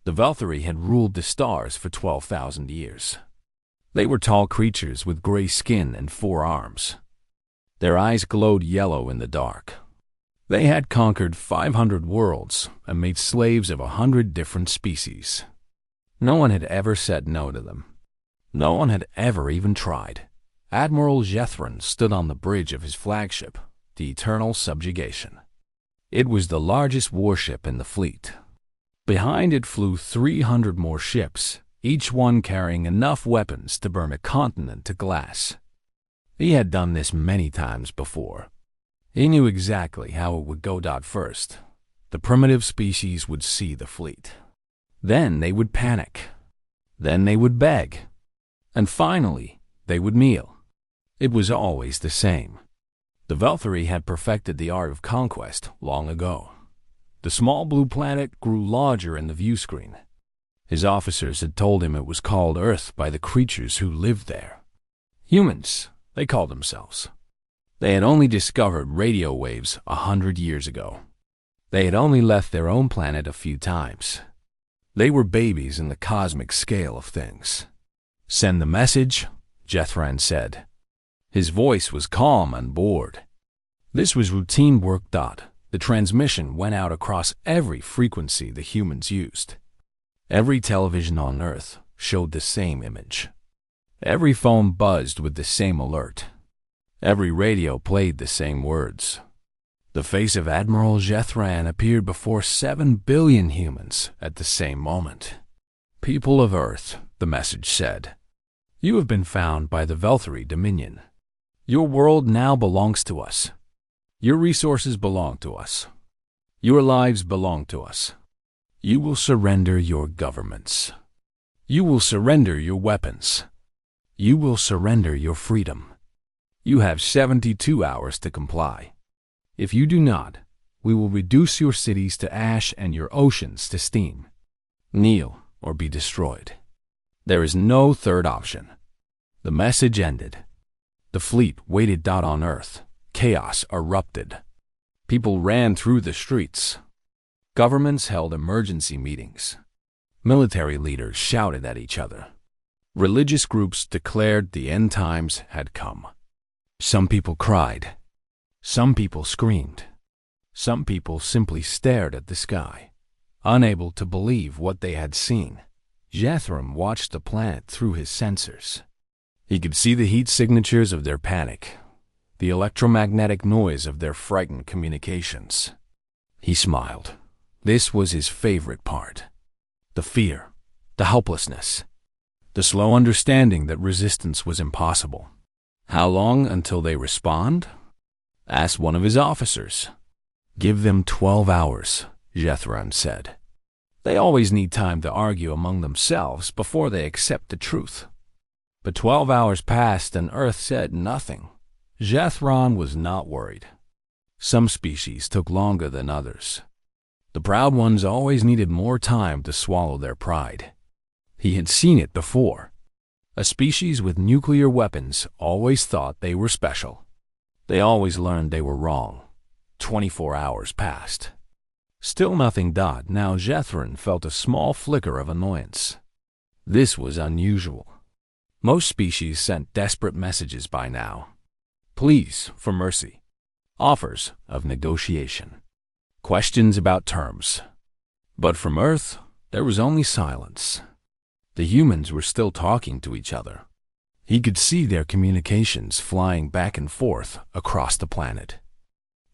The Velthari had ruled the stars for 12,000 years. They were tall creatures with gray skin and 4 arms. Their eyes glowed yellow in the dark. They had conquered 500 worlds and made slaves of 100 different species. No one had ever said no to them. No one had ever even tried. Admiral Jethran stood on the bridge of his flagship, the Eternal Subjugation. It was the largest warship in the fleet. Behind it flew 300 more ships, each one carrying enough weapons to burn a continent to glass. He had done this many times before. He knew exactly how it would go. First, the primitive species would see the fleet. Then they would panic. Then they would beg. And finally, they would kneel. It was always the same. The Velthari had perfected the art of conquest long ago. The small blue planet grew larger in the view screen. His officers had told him it was called Earth by the creatures who lived there. Humans, they called themselves. They had only discovered radio waves 100 years ago. They had only left their own planet a few times. They were babies in the cosmic scale of things. "Send the message," Jethran said. His voice was calm and bored. This was routine work. The transmission went out across every frequency the humans used. Every television on Earth showed the same image. Every phone buzzed with the same alert. Every radio played the same words. The face of Admiral Jethran appeared before 7 billion humans at the same moment. "People of Earth," the message said, "you have been found by the Velthari Dominion. Your world now belongs to us. Your resources belong to us. Your lives belong to us. You will surrender your governments. You will surrender your weapons. You will surrender your freedom. You have 72 hours to comply. If you do not, we will reduce your cities to ash and your oceans to steam. Kneel or be destroyed. There is no third option." The message ended. The fleet waited. On Earth, chaos erupted. People ran through the streets. Governments held emergency meetings. Military leaders shouted at each other. Religious groups declared the end times had come. Some people cried. Some people screamed. Some people simply stared at the sky, unable to believe what they had seen. Jethram watched the planet through his sensors. He could see the heat signatures of their panic, the electromagnetic noise of their frightened communications. He smiled. This was his favorite part. The fear, the helplessness, the slow understanding that resistance was impossible. "How long until they respond?" asked one of his officers. "Give them 12 hours, Jethran said. "They always need time to argue among themselves before they accept the truth." But 12 hours passed and Earth said nothing. Jethran was not worried. Some species took longer than others. The proud ones always needed more time to swallow their pride. He had seen it before. A species with nuclear weapons always thought they were special. They always learned they were wrong. 24 hours passed. Still nothing. Now Jethran felt a small flicker of annoyance. This was unusual. Most species sent desperate messages by now. Pleas for mercy. Offers of negotiation. Questions about terms. But from Earth, there was only silence. The humans were still talking to each other. He could see their communications flying back and forth across the planet.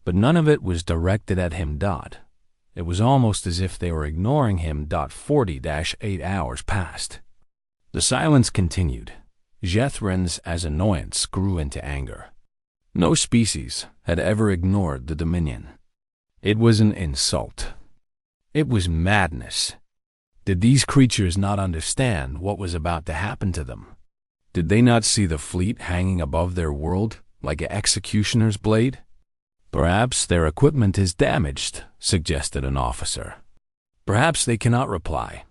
But none of it was directed at him. It was almost as if they were ignoring him. 40-8 hours passed. The silence continued. Jethran's annoyance grew into anger. No species had ever ignored the Dominion. It was an insult. It was madness. Did these creatures not understand what was about to happen to them? Did they not see the fleet hanging above their world like an executioner's blade? "Perhaps their equipment is damaged," suggested an officer. "Perhaps they cannot reply."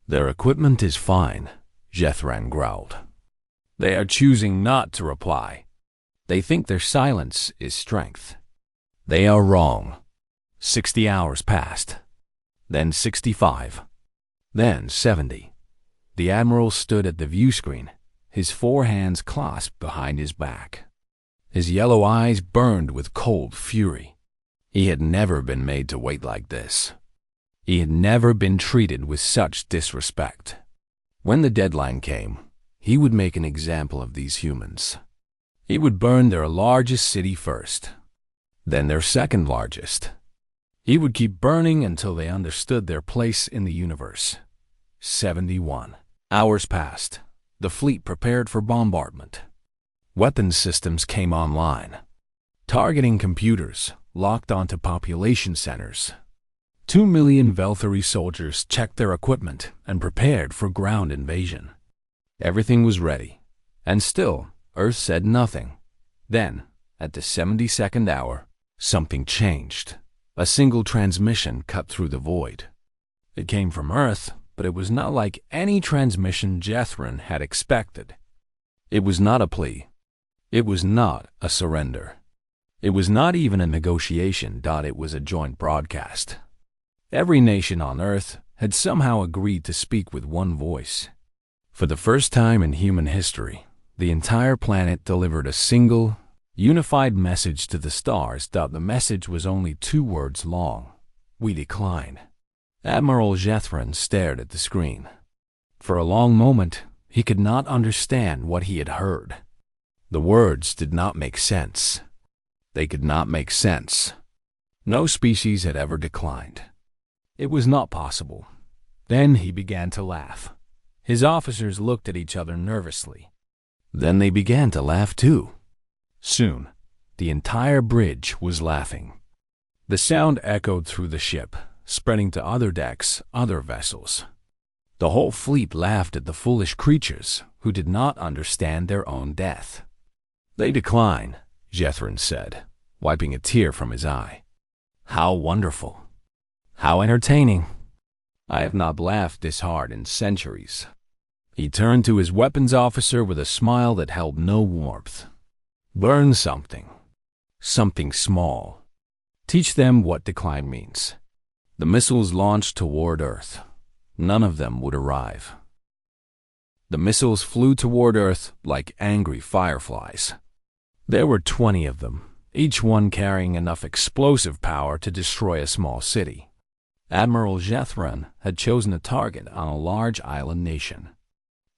"Their equipment is fine," Jethran growled. "They are choosing not to reply. They think their silence is strength. They are wrong." 60 hours passed. Then 65. Then 70. The Admiral stood at the view screen, his 4 hands clasped behind his back. His yellow eyes burned with cold fury. He had never been made to wait like this. He had never been treated with such disrespect. When the deadline came, he would make an example of these humans. He would burn their largest city first, then their second largest. He would keep burning until they understood their place in the universe. 71 hours passed. The fleet prepared for bombardment. Weapons systems came online. Targeting computers locked onto population centers. 2 million Velthari soldiers checked their equipment and prepared for ground invasion. Everything was ready, and still Earth said nothing. Then, at the 72nd hour, something changed. A single transmission cut through the void. It came from Earth, but it was not like any transmission Jethron had expected. It was not a plea. It was not a surrender. It was not even a negotiation. It was a joint broadcast. Every nation on Earth had somehow agreed to speak with one voice. For the first time in human history, the entire planet delivered a single, unified message to the stars. The message was only 2 words long. We decline. Admiral Jethron stared at the screen. For a long moment, he could not understand what he had heard. The words did not make sense. They could not make sense. No species had ever declined. It was not possible. Then he began to laugh. His officers looked at each other nervously. Then they began to laugh too. Soon, the entire bridge was laughing. The sound echoed through the ship, spreading to other decks, other vessels. The whole fleet laughed at the foolish creatures who did not understand their own death. They decline, Jethron said, wiping a tear from his eye. How wonderful. How entertaining. I have not laughed this hard in centuries. He turned to his weapons officer with a smile that held no warmth. Learn something. Something small. Teach them what decline means. The missiles launched toward Earth. None of them would arrive. The missiles flew toward Earth like angry fireflies. There were 20 of them, each one carrying enough explosive power to destroy a small city. Admiral Jethron had chosen a target on a large island nation.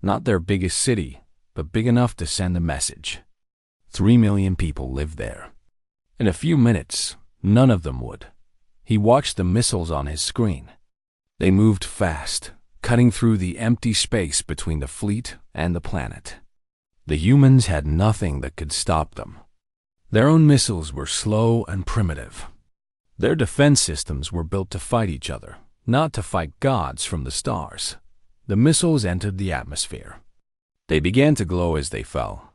Not their biggest city, but big enough to send a message. 3 million people lived there. In a few minutes, none of them would. He watched the missiles on his screen. They moved fast, cutting through the empty space between the fleet and the planet. The humans had nothing that could stop them. Their own missiles were slow and primitive. Their defense systems were built to fight each other, not to fight gods from the stars. The missiles entered the atmosphere. They began to glow as they fell.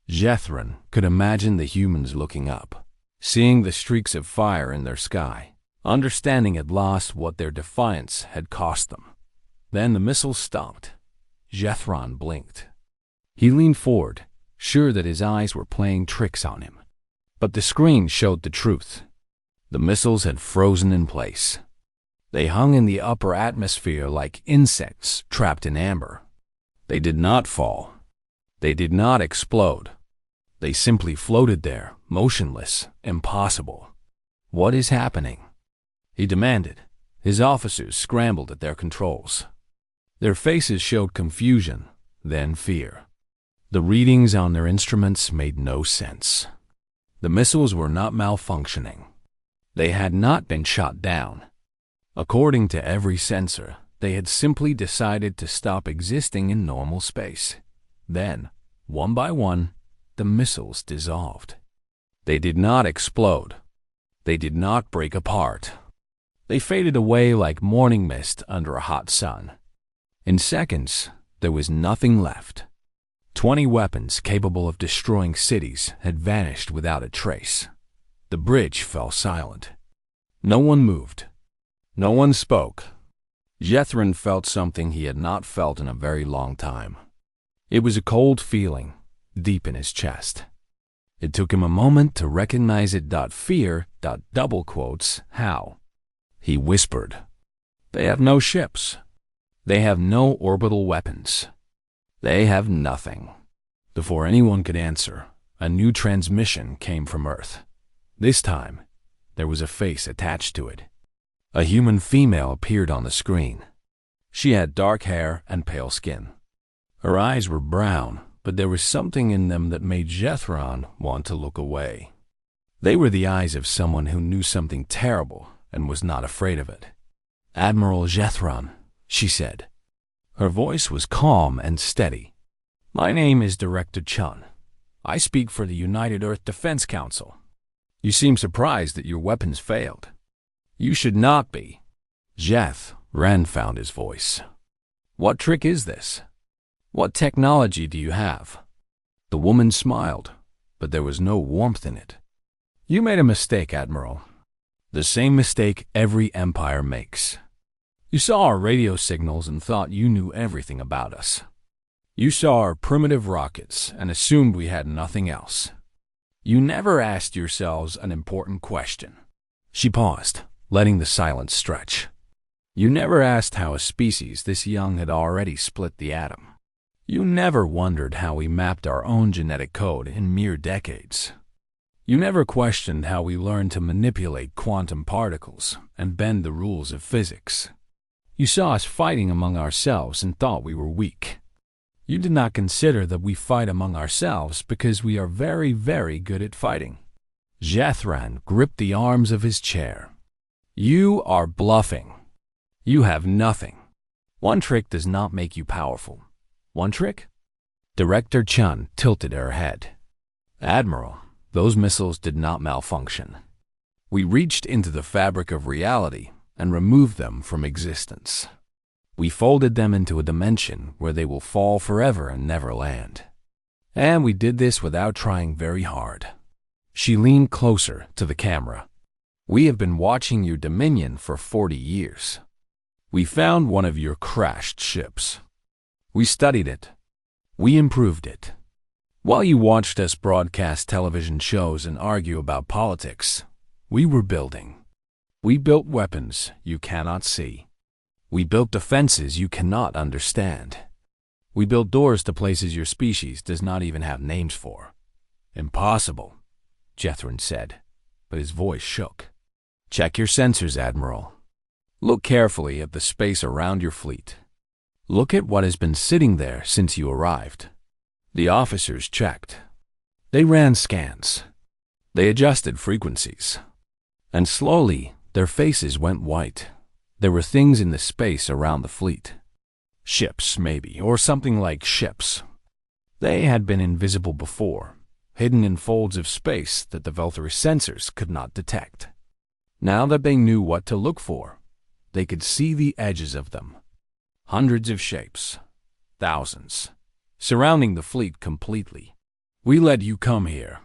Jethron could imagine the humans looking up, seeing the streaks of fire in their sky, understanding at last what their defiance had cost them. Then the missiles stopped. Jethron blinked. He leaned forward, sure that his eyes were playing tricks on him. But the screen showed the truth. The missiles had frozen in place. They hung in the upper atmosphere like insects trapped in amber. They did not fall. They did not explode. They simply floated there, motionless, impossible. What is happening? He demanded. His officers scrambled at their controls. Their faces showed confusion, then fear. The readings on their instruments made no sense. The missiles were not malfunctioning. They had not been shot down. According to every sensor, they had simply decided to stop existing in normal space. Then, one by one, the missiles dissolved. They did not explode. They did not break apart. They faded away like morning mist under a hot sun. In seconds, there was nothing left. 20 weapons capable of destroying cities had vanished without a trace. The bridge fell silent. No one moved. No one spoke. Jethron felt something he had not felt in a very long time. It was a cold feeling, deep in his chest. It took him a moment to recognize it. Fear, double quotes, how? He whispered, "They have no ships." They have no orbital weapons. They have nothing. Before anyone could answer, a new transmission came from Earth. This time, there was a face attached to it. A human female appeared on the screen. She had dark hair and pale skin. Her eyes were brown, but there was something in them that made Jethron want to look away. They were the eyes of someone who knew something terrible and was not afraid of it. "Admiral Jethron," she said. Her voice was calm and steady. "My name is Director Chun. I speak for the United Earth Defense Council. You seem surprised that your weapons failed. You should not be." Ren found his voice. "What trick is this? What technology do you have?" The woman smiled, but there was no warmth in it. "You made a mistake, Admiral. The same mistake every empire makes. You saw our radio signals and thought you knew everything about us. You saw our primitive rockets and assumed we had nothing else. You never asked yourselves an important question." She paused, letting the silence stretch. "You never asked how a species this young had already split the atom. You never wondered how we mapped our own genetic code in mere decades. You never questioned how we learned to manipulate quantum particles and bend the rules of physics. You saw us fighting among ourselves and thought we were weak. You did not consider that we fight among ourselves because we are very, very good at fighting." Jethron gripped the arms of his chair. "You are bluffing. You have nothing. One trick does not make you powerful. One trick?" Director Chun tilted her head. "Admiral, those missiles did not malfunction. We reached into the fabric of reality and removed them from existence. We folded them into a dimension where they will fall forever and never land. And we did this without trying very hard." She leaned closer to the camera. "We have been watching your Dominion for 40 years. We found one of your crashed ships. We studied it. We improved it. While you watched us broadcast television shows and argue about politics, we were building. We built weapons you cannot see. We built defenses you cannot understand. We built doors to places your species does not even have names for." "Impossible," Jethron said, but his voice shook. "Check your sensors, Admiral. Look carefully at the space around your fleet. Look at what has been sitting there since you arrived." The officers checked. They ran scans. They adjusted frequencies. And slowly, their faces went white. There were things in the space around the fleet. Ships, maybe, or something like ships. They had been invisible before, hidden in folds of space that the Veltari sensors could not detect. Now that they knew what to look for, they could see the edges of them. Hundreds of shapes, thousands, surrounding the fleet completely. "We let you come here,"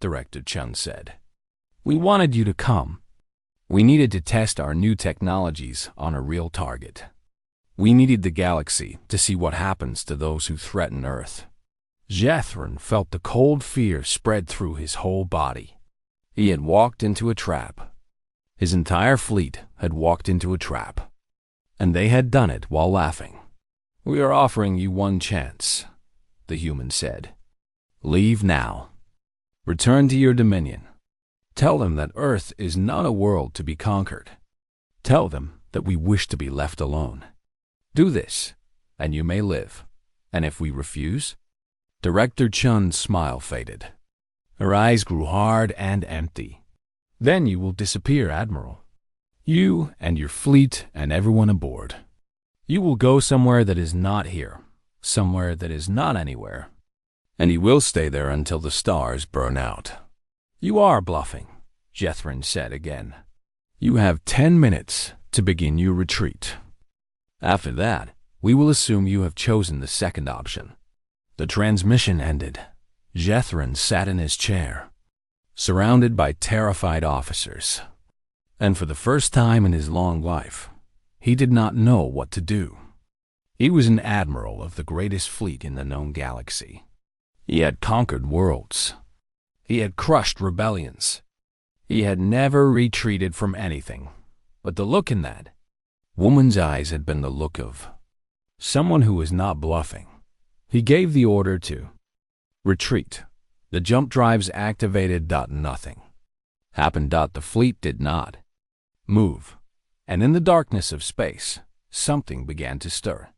Director Chun said. "We wanted you to come. We needed to test our new technologies on a real target. We needed the galaxy to see what happens to those who threaten Earth." Jethron felt the cold fear spread through his whole body. He had walked into a trap. His entire fleet had walked into a trap. And they had done it while laughing. "We are offering you one chance," the human said. "Leave now. Return to your Dominion. Tell them that Earth is not a world to be conquered. Tell them that we wish to be left alone. Do this, and you may live. And if we refuse?" Director Chun's smile faded. Her eyes grew hard and empty. "Then you will disappear, Admiral. You and your fleet and everyone aboard. You will go somewhere that is not here, somewhere that is not anywhere. And you will stay there until the stars burn out." "You are bluffing," Jethron said again. "You have 10 minutes to begin your retreat. After that, we will assume you have chosen the second option." The transmission ended. Jethron sat in his chair, surrounded by terrified officers. And for the first time in his long life, he did not know what to do. He was an admiral of the greatest fleet in the known galaxy. He had conquered worlds. He had crushed rebellions. He had never retreated from anything. But the look in that woman's eyes had been the look of someone who was not bluffing. He gave the order to retreat. The jump drives activated. Nothing happened. The fleet did not move, and in the darkness of space, something began to stir.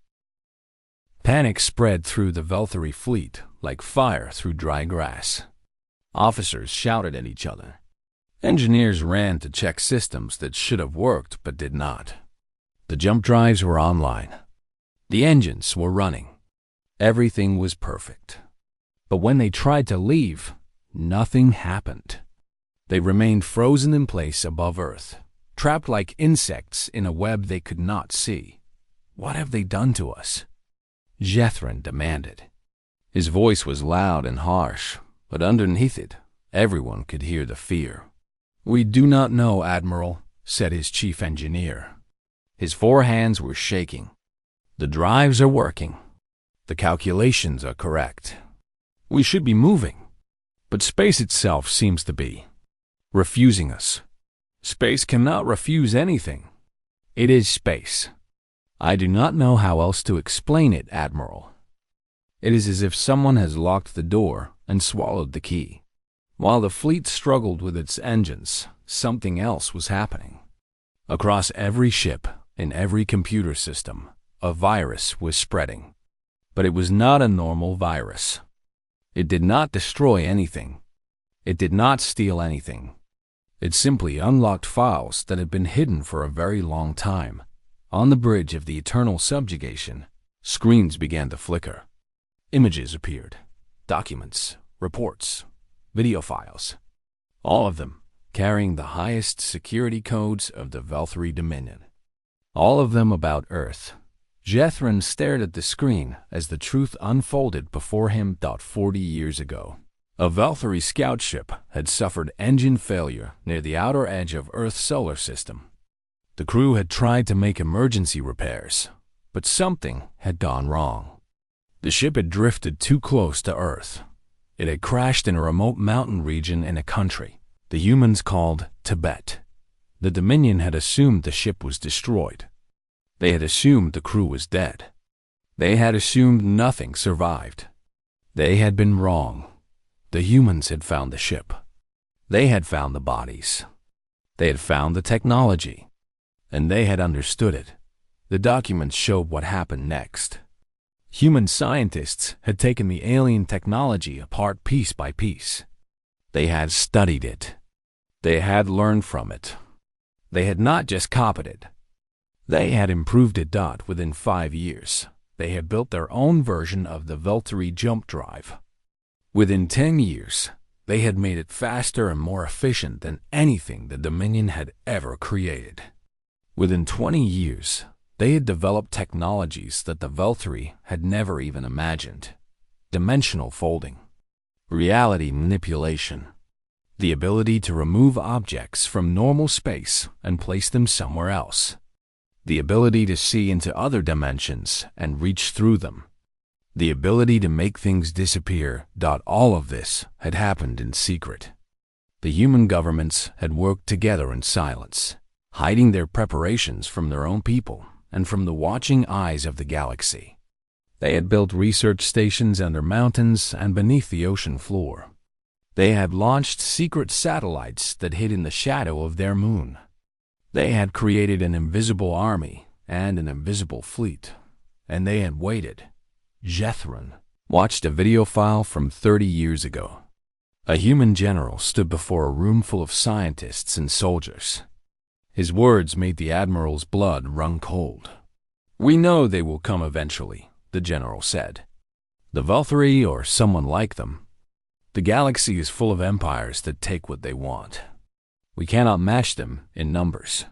Panic spread through the Velthari fleet like fire through dry grass. Officers shouted at each other. Engineers ran to check systems that should have worked but did not. The jump drives were online. The engines were running. Everything was perfect. But when they tried to leave, nothing happened. They remained frozen in place above Earth, trapped like insects in a web they could not see. What have they done to us? Jethran demanded. His voice was loud and harsh, but underneath it, everyone could hear the fear. "We do not know, Admiral," said his chief engineer. His four hands were shaking. "The drives are working. The calculations are correct. We should be moving, but space itself seems to be refusing us. Space cannot refuse anything. It is space. I do not know how else to explain it, Admiral. It is as if someone has locked the door and swallowed the key." While the fleet struggled with its engines, something else was happening. Across every ship, in every computer system, a virus was spreading. But it was not a normal virus. It did not destroy anything. It did not steal anything. It simply unlocked files that had been hidden for a very long time. On the bridge of the eternal subjugation, screens began to flicker. Images appeared. Documents, reports, video files. All of them carrying the highest security codes of the Velthari Dominion. All of them about Earth. Jethran stared at the screen as the truth unfolded before him. 40 years ago, a Velthari scout ship had suffered engine failure near the outer edge of Earth's solar system. The crew had tried to make emergency repairs, but something had gone wrong. The ship had drifted too close to Earth. It had crashed in a remote mountain region in a country the humans called Tibet. The Dominion had assumed the ship was destroyed. They had assumed the crew was dead. They had assumed nothing survived. They had been wrong. The humans had found the ship. They had found the bodies. They had found the technology. And they had understood it. The documents showed what happened next. Human scientists had taken the alien technology apart piece by piece. They had studied it. They had learned from it. They had not just copied it. They had improved it. Within 5 years, they had built their own version of the Velthari jump drive. Within 10 years, they had made it faster and more efficient than anything the Dominion had ever created. Within 20 years, they had developed technologies that the Velthari had never even imagined. Dimensional folding, reality manipulation, the ability to remove objects from normal space and place them somewhere else, the ability to see into other dimensions and reach through them, the ability to make things disappear. All of this had happened in secret. The human governments had worked together in silence, hiding their preparations from their own people and from the watching eyes of the galaxy. They had built research stations under mountains and beneath the ocean floor. They had launched secret satellites that hid in the shadow of their moon. They had created an invisible army and an invisible fleet, and they had waited. Jethran watched a video file from 30 years ago. A human general stood before a room full of scientists and soldiers. His words made the admiral's blood run cold. "We know they will come eventually," the general said. "The Velthari or someone like them. The galaxy is full of empires that take what they want. We cannot match them in numbers.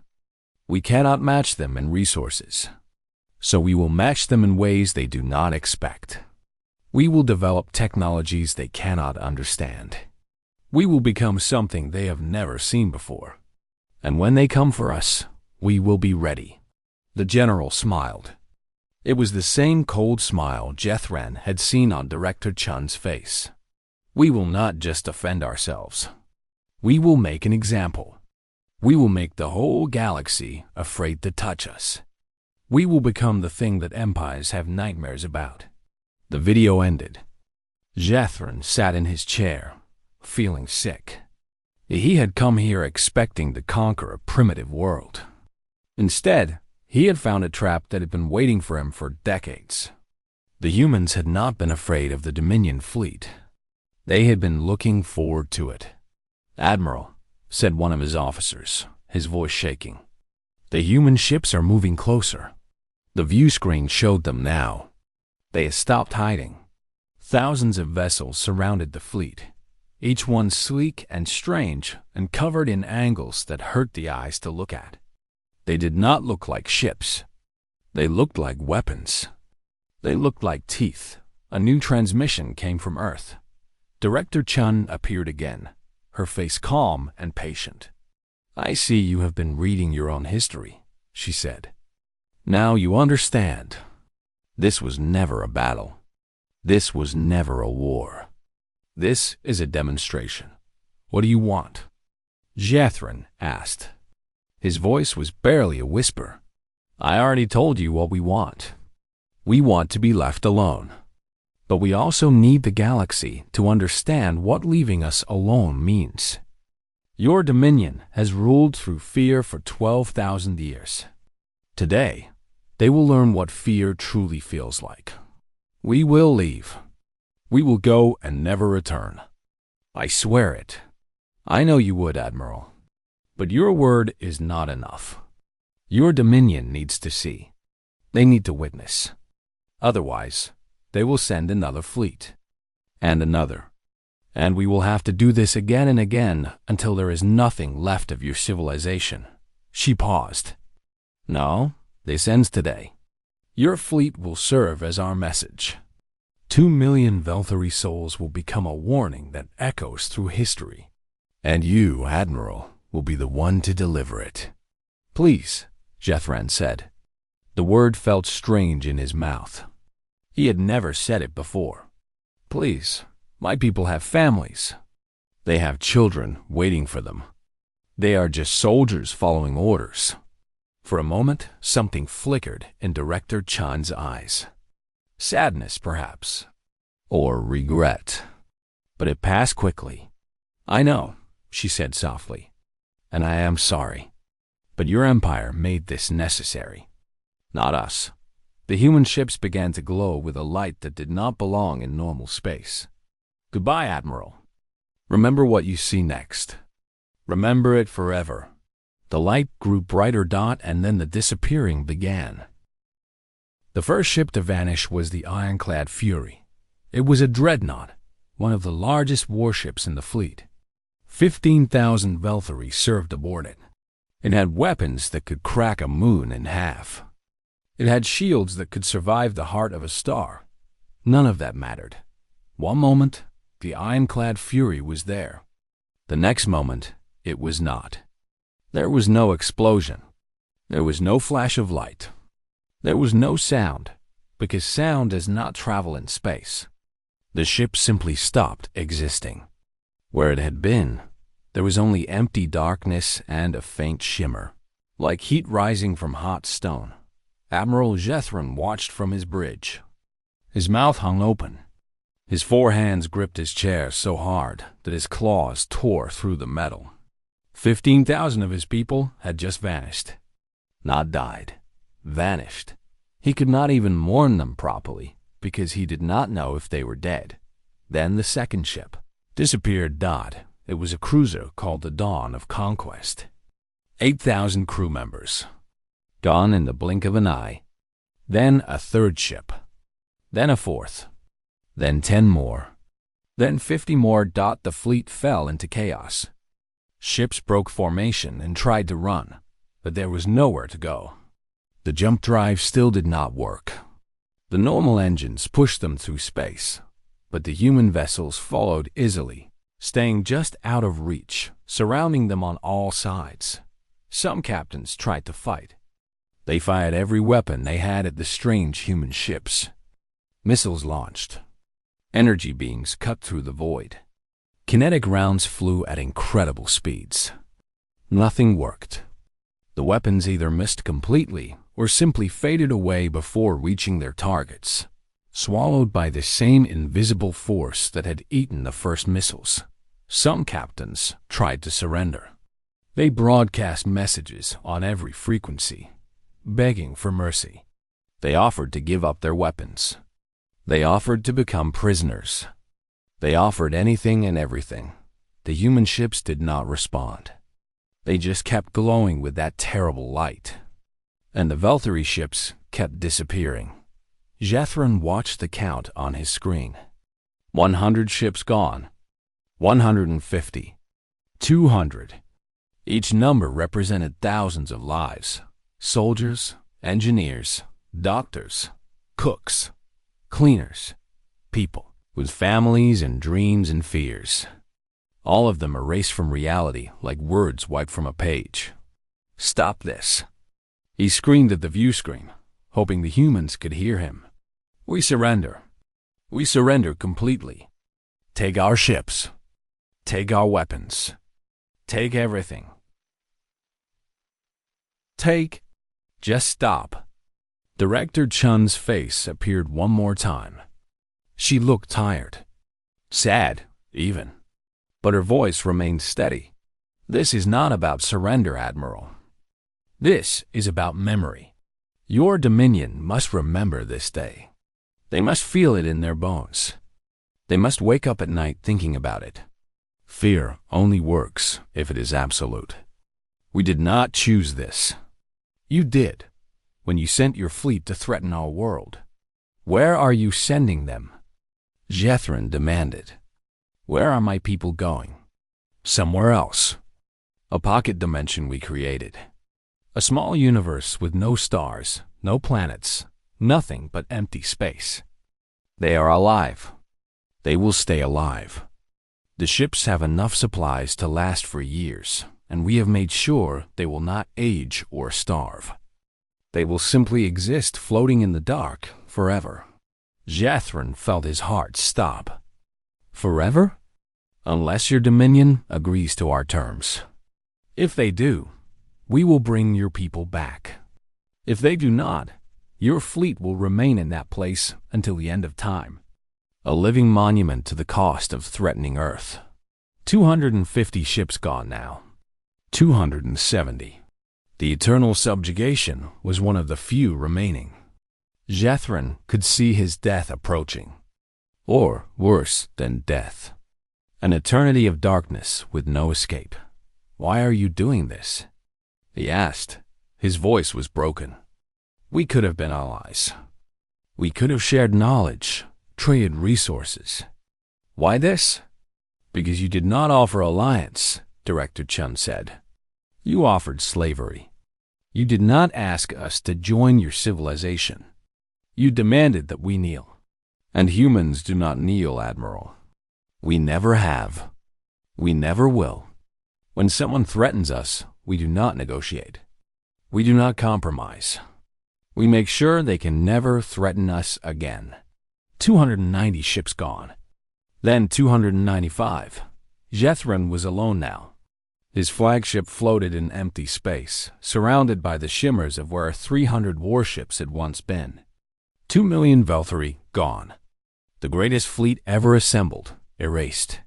We cannot match them in resources. So we will match them in ways they do not expect. We will develop technologies they cannot understand. We will become something they have never seen before. And when they come for us, we will be ready." The general smiled. It was the same cold smile Jethran had seen on Director Chun's face. "We will not just defend ourselves. We will make an example. We will make the whole galaxy afraid to touch us." We will become the thing that empires have nightmares about. The video ended. Jethron sat in his chair, feeling sick. He had come here expecting to conquer a primitive world. Instead, he had found a trap that had been waiting for him for decades. The humans had not been afraid of the Dominion fleet. They had been looking forward to it. "Admiral," said one of his officers, his voice shaking. "The human ships are moving closer." The view screen showed them now. They had stopped hiding. Thousands of vessels surrounded the fleet, each one sleek and strange and covered in angles that hurt the eyes to look at. They did not look like ships. They looked like weapons. They looked like teeth. A new transmission came from Earth. Director Chun appeared again, her face calm and patient. "I see you have been reading your own history," she said. "Now you understand. This was never a battle. This was never a war. This is a demonstration. What do you want?" Jethron asked. His voice was barely a whisper. "I already told you what we want. We want to be left alone. But we also need the galaxy to understand what leaving us alone means. Your dominion has ruled through fear for 12,000 years. Today, they will learn what fear truly feels like. We will leave. We will go and never return. I swear it. I know you would, Admiral. But your word is not enough. Your dominion needs to see. They need to witness. Otherwise, they will send another fleet. And another. And we will have to do this again and again until there is nothing left of your civilization." She paused. "No, this ends today. Your fleet will serve as our message. 2 million Velthari souls will become a warning that echoes through history. And you, Admiral, will be the one to deliver it." "Please," Jethron said. The word felt strange in his mouth. He had never said it before. "Please, my people have families. They have children waiting for them. They are just soldiers following orders." For a moment, something flickered in Director Chan's eyes. Sadness, perhaps, or regret. But it passed quickly. "I know," she said softly, "and I am sorry. But your empire made this necessary. Not us." The human ships began to glow with a light that did not belong in normal space. "Goodbye, Admiral. Remember what you see next. Remember it forever." The light grew brighter dot, and then the disappearing began. The first ship to vanish was the ironclad Fury. It was a dreadnought, one of the largest warships in the fleet. 15,000 Velthari served aboard it. It had weapons that could crack a moon in half. It had shields that could survive the heart of a star. None of that mattered. One moment, the ironclad Fury was there. The next moment, it was not. There was no explosion. There was no flash of light. There was no sound, because sound does not travel in space. The ship simply stopped existing. Where it had been, there was only empty darkness and a faint shimmer, like heat rising from hot stone. Admiral Jethron watched from his bridge. His mouth hung open. His 4 hands gripped his chair so hard that his claws tore through the metal. 15,000 of his people had just vanished. Not died. Vanished. He could not even mourn them properly because he did not know if they were dead. Then the second ship disappeared. It was a cruiser called the Dawn of Conquest. 8,000 crew members. Gone in the blink of an eye. Then a third ship. Then a fourth. Then 10 more. Then 50 more. The fleet fell into chaos. Ships broke formation and tried to run, but there was nowhere to go. The jump drive still did not work. The normal engines pushed them through space, but the human vessels followed easily, staying just out of reach, surrounding them on all sides. Some captains tried to fight. They fired every weapon they had at the strange human ships. Missiles launched. Energy beams cut through the void. Kinetic rounds flew at incredible speeds. Nothing worked. The weapons either missed completely or simply faded away before reaching their targets, swallowed by the same invisible force that had eaten the first missiles. Some captains tried to surrender. They broadcast messages on every frequency, begging for mercy. They offered to give up their weapons. They offered to become prisoners. They offered anything and everything. The human ships did not respond. They just kept glowing with that terrible light. And the Veltari ships kept disappearing. Jethron watched the count on his screen. 100 ships gone. 150. 200. Each number represented thousands of lives. Soldiers, engineers, doctors, cooks, cleaners, people with families and dreams and fears. All of them erased from reality like words wiped from a page. Stop this. He screamed at the view screen, hoping the humans could hear him. We surrender. We surrender completely. Take our ships. Take our weapons. Take everything. Take. Just stop. Director Chun's face appeared one more time. She looked tired. Sad, even. But her voice remained steady. This is not about surrender, Admiral. This is about memory. Your Dominion must remember this day. They must feel it in their bones. They must wake up at night thinking about it. Fear only works if it is absolute. We did not choose this. You did, when you sent your fleet to threaten our world. Where are you sending them? Jethron demanded. Where are my people going? Somewhere else. A pocket dimension we created. A small universe with no stars, no planets, nothing but empty space. They are alive. They will stay alive. The ships have enough supplies to last for years, and we have made sure they will not age or starve. They will simply exist floating in the dark forever. Jethron felt his heart stop. Forever? Unless your Dominion agrees to our terms. If they do, we will bring your people back. If they do not, your fleet will remain in that place until the end of time. A living monument to the cost of threatening Earth. 250 ships gone now. 270. The eternal subjugation was one of the few remaining. Jethron could see his death approaching. Or worse than death. An eternity of darkness with no escape. Why are you doing this? He asked. His voice was broken. We could have been allies. We could have shared knowledge, traded resources. Why this? Because you did not offer alliance, Director Chun said. You offered slavery. You did not ask us to join your civilization. You demanded that we kneel. And humans do not kneel, Admiral. We never have. We never will. When someone threatens us, we do not negotiate. We do not compromise. We make sure they can never threaten us again. 290 ships gone. Then 295. Jethron was alone now. His flagship floated in empty space, surrounded by the shimmers of where 300 warships had once been. 2 million Veltari gone. The greatest fleet ever assembled, erased.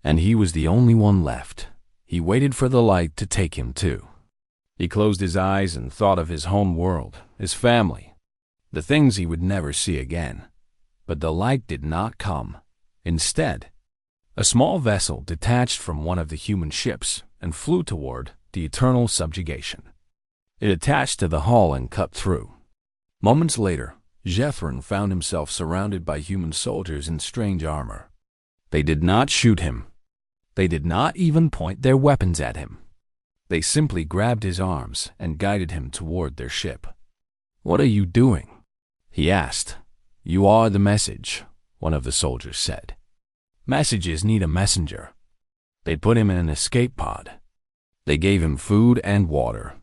And he was the only one left. He waited for the light to take him too. He closed his eyes and thought of his home world, his family, the things he would never see again. But the light did not come. Instead, a small vessel detached from one of the human ships and flew toward the eternal subjugation. It attached to the hull and cut through. Moments later, Jethron found himself surrounded by human soldiers in strange armor. They did not shoot him. They did not even point their weapons at him. They simply grabbed his arms and guided him toward their ship. "What are you doing?" he asked. "You are the message," one of the soldiers said. "Messages need a messenger." They put him in an escape pod. They gave him food and water.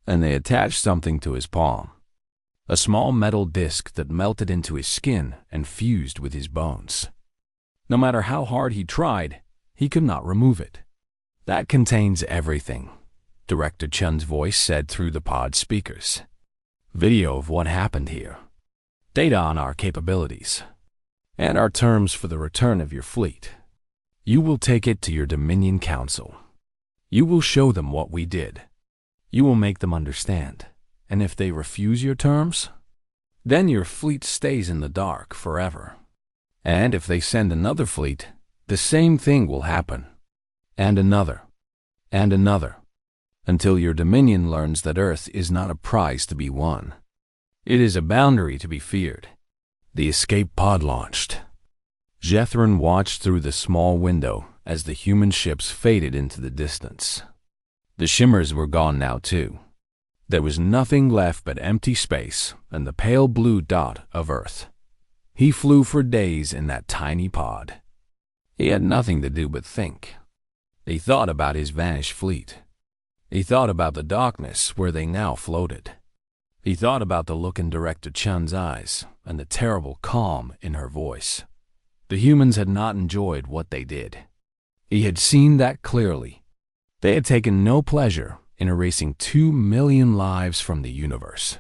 And they attached something to his palm. A small metal disc that melted into his skin and fused with his bones. No matter how hard he tried, he could not remove it. "That contains everything," Director Chun's voice said through the pod speakers. video of what happened here, data on our capabilities, and our terms for the return of your fleet. You will take it to your Dominion Council. You will show them what we did. You will make them understand, and if they refuse your terms, then your fleet stays in the dark forever. And if they send another fleet, the same thing will happen. And another. And another. Until your Dominion learns that Earth is not a prize to be won. It is a boundary to be feared. The escape pod launched. Jethron watched through the small window as the human ships faded into the distance. The shimmers were gone now too. There was nothing left but empty space and the pale blue dot of Earth. He flew for days in that tiny pod. He had nothing to do but think. He thought about his vanished fleet. He thought about the darkness where they now floated. He thought about the look in Director Chun's eyes and the terrible calm in her voice. The humans had not enjoyed what they did. He had seen that clearly. They had taken no pleasure in erasing 2 million lives from the universe.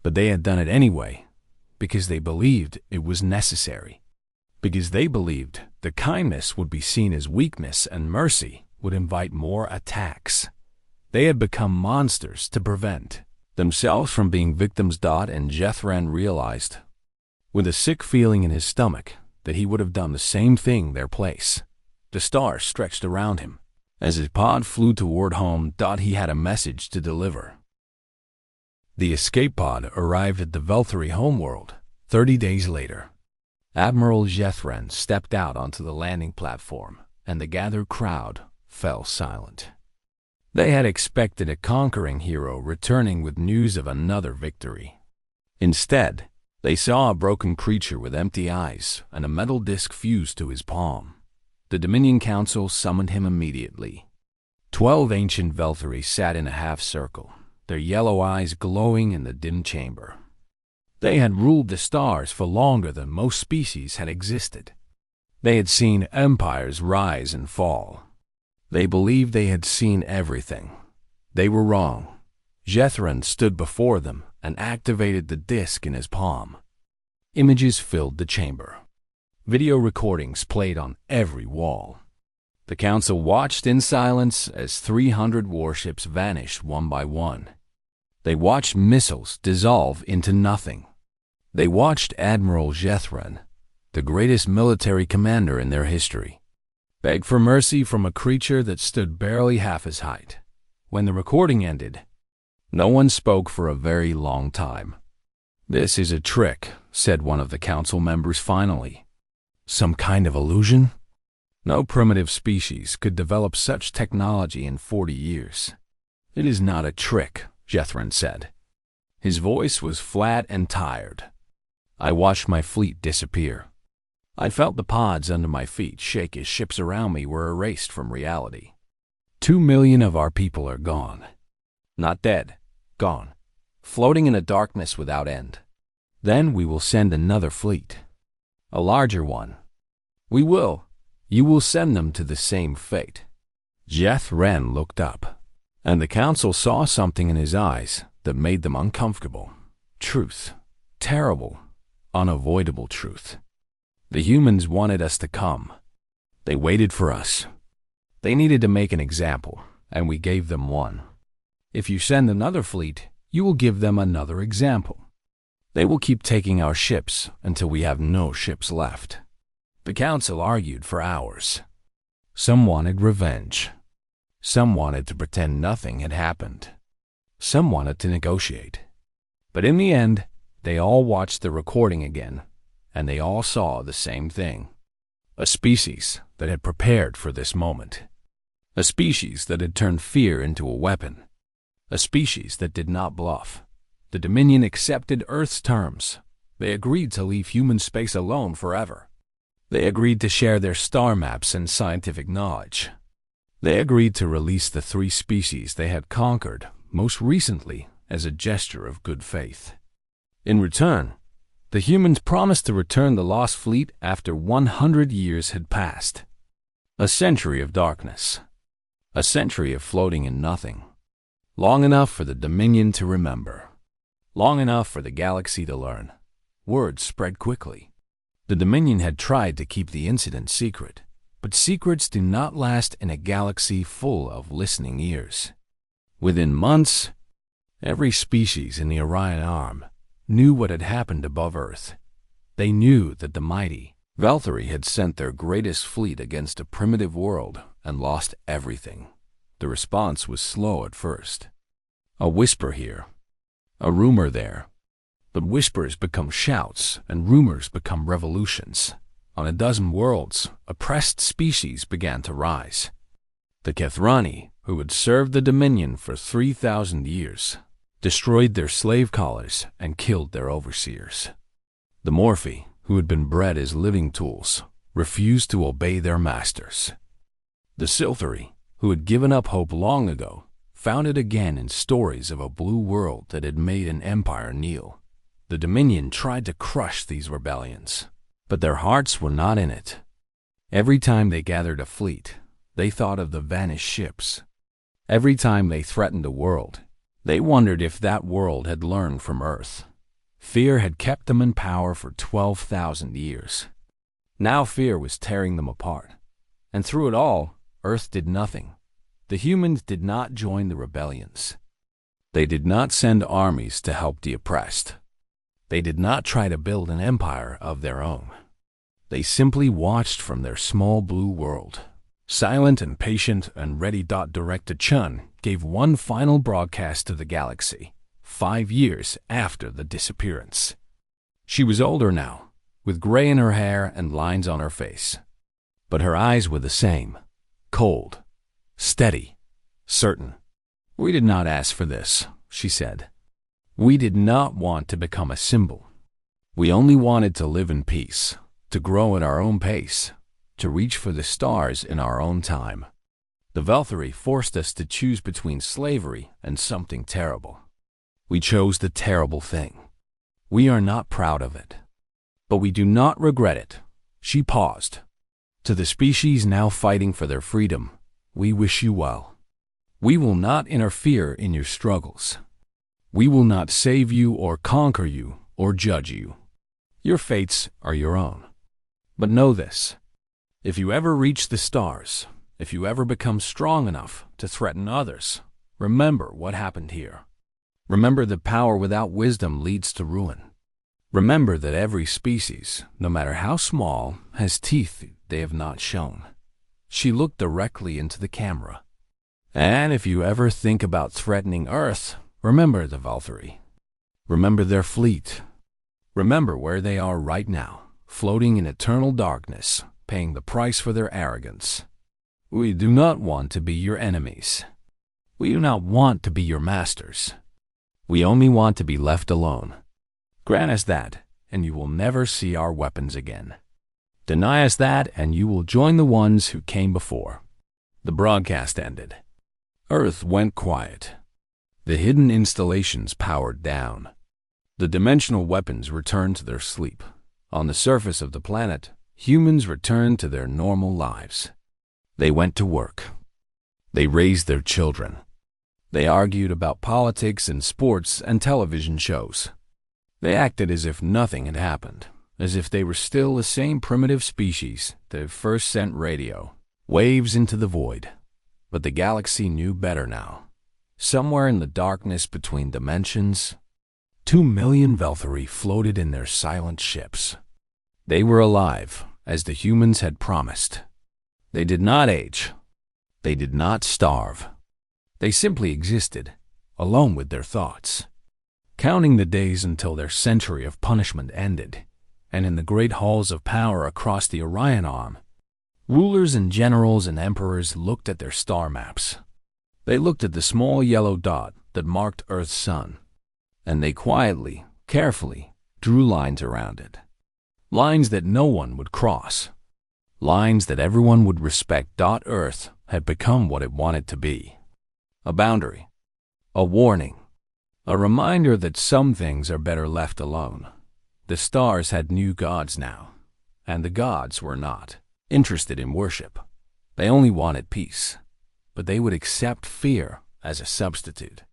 But they had done it anyway, because they believed it was necessary. Because they believed the kindness would be seen as weakness and mercy would invite more attacks. They had become monsters to prevent themselves from being victims. And Jethran realized, with a sick feeling in his stomach, that he would have done the same thing their place. The stars stretched around him. As his pod flew toward home, he had a message to deliver. The escape pod arrived at the Velthary homeworld 30 days later. Admiral Jethran stepped out onto the landing platform, and the gathered crowd fell silent. They had expected a conquering hero returning with news of another victory. Instead, they saw a broken creature with empty eyes and a metal disc fused to his palm. The Dominion Council summoned him immediately. 12 ancient Velthary sat in a half circle, their yellow eyes glowing in the dim chamber. They had ruled the stars for longer than most species had existed. They had seen empires rise and fall. They believed they had seen everything. They were wrong. Jethran stood before them and activated the disc in his palm. Images filled the chamber. Video recordings played on every wall. The council watched in silence as 300 warships vanished one by one. They watched missiles dissolve into nothing. They watched Admiral Jethran, the greatest military commander in their history, beg for mercy from a creature that stood barely half his height. When the recording ended, no one spoke for a very long time. "This is a trick," said one of the council members finally. "Some kind of illusion? No primitive species could develop such technology in 40 years. It is not a trick," Jethran said. His voice was flat and tired. "I watched my fleet disappear. I felt the pods under my feet shake as ships around me were erased from reality. 2 million of our people are gone. Not dead, gone, floating in a darkness without end. Then we will send another fleet, a larger one. You will send them to the same fate." Jethran looked up, and the council saw something in his eyes that made them uncomfortable. Truth. Terrible, unavoidable truth. The humans wanted us to come. They waited for us. They needed to make an example, and we gave them one. If you send another fleet, you will give them another example. They will keep taking our ships until we have no ships left. The council argued for hours. Some wanted revenge. Some wanted to pretend nothing had happened. Some wanted to negotiate. But in the end, they all watched the recording again, and they all saw the same thing. A species that had prepared for this moment. A species that had turned fear into a weapon. A species that did not bluff. The Dominion accepted Earth's terms. They agreed to leave human space alone forever. They agreed to share their star maps and scientific knowledge. They agreed to release the 3 species they had conquered most recently as a gesture of good faith. In return, the humans promised to return the lost fleet after 100 years had passed. A century of darkness. A century of floating in nothing. Long enough for the Dominion to remember. long enough for the galaxy to learn. Word spread quickly. The Dominion had tried to keep the incident secret, but secrets do not last in a galaxy full of listening ears. Within months, every species in the Orion Arm knew what had happened above Earth. They knew that the mighty Valkyrie had sent their greatest fleet against a primitive world and lost everything. The response was slow at first. A whisper here, a rumor there. But whispers become shouts, and rumors become revolutions. On a dozen worlds, oppressed species began to rise. The Kethrani, who had served the Dominion for 3,000 years, destroyed their slave collars and killed their overseers. The Morphi, who had been bred as living tools, refused to obey their masters. The Silthari, who had given up hope long ago, found it again in stories of a blue world that had made an empire kneel. The Dominion tried to crush these rebellions, but their hearts were not in it. Every time they gathered a fleet, they thought of the vanished ships. Every time they threatened a world, they wondered if that world had learned from Earth. Fear had kept them in power for 12,000 years. Now fear was tearing them apart. And through it all, Earth did nothing. The humans did not join the rebellions. They did not send armies to help the oppressed. They did not try to build an empire of their own. They simply watched from their small blue world. Silent and patient and ready. Director Chun gave one final broadcast to the galaxy, 5 years after the disappearance. She was older now, with gray in her hair and lines on her face. But her eyes were the same, cold, steady, certain. "We did not ask for this," she said. "We did not want to become a symbol. We only wanted to live in peace, to grow at our own pace, to reach for the stars in our own time. The Valkyrie forced us to choose between slavery and something terrible. We chose the terrible thing. We are not proud of it, but we do not regret it." She paused. "To the species now fighting for their freedom, we wish you well. We will not interfere in your struggles. We will not save you or conquer you or judge you. Your fates are your own. But know this: if you ever reach the stars, if you ever become strong enough to threaten others, remember what happened here. Remember that power without wisdom leads to ruin. Remember that every species, no matter how small, has teeth they have not shown." She looked directly into the camera. "And if you ever think about threatening Earth, remember the Valkyrie. Remember their fleet. Remember where they are right now, floating in eternal darkness, paying the price for their arrogance. We do not want to be your enemies. We do not want to be your masters. We only want to be left alone. Grant us that, and you will never see our weapons again. Deny us that, and you will join the ones who came before." The broadcast ended. Earth went quiet. The hidden installations powered down. The dimensional weapons returned to their sleep. On the surface of the planet, humans returned to their normal lives. They went to work. They raised their children. They argued about politics and sports and television shows. They acted as if nothing had happened, as if they were still the same primitive species that first sent radio waves into the void. But the galaxy knew better now. Somewhere in the darkness between dimensions, 2 million Valkyrie floated in their silent ships. They were alive, as the humans had promised. They did not age. They did not starve. They simply existed, alone with their thoughts, counting the days until their century of punishment ended. And in the great halls of power across the Orion Arm, rulers and generals and emperors looked at their star maps. They looked at the small yellow dot that marked Earth's sun, and they quietly, carefully, drew lines around it. Lines that no one would cross. Lines that everyone would respect. Earth had become what it wanted to be. A boundary. A warning. A reminder that some things are better left alone. The stars had new gods now, and the gods were not interested in worship. They only wanted peace, but they would accept fear as a substitute.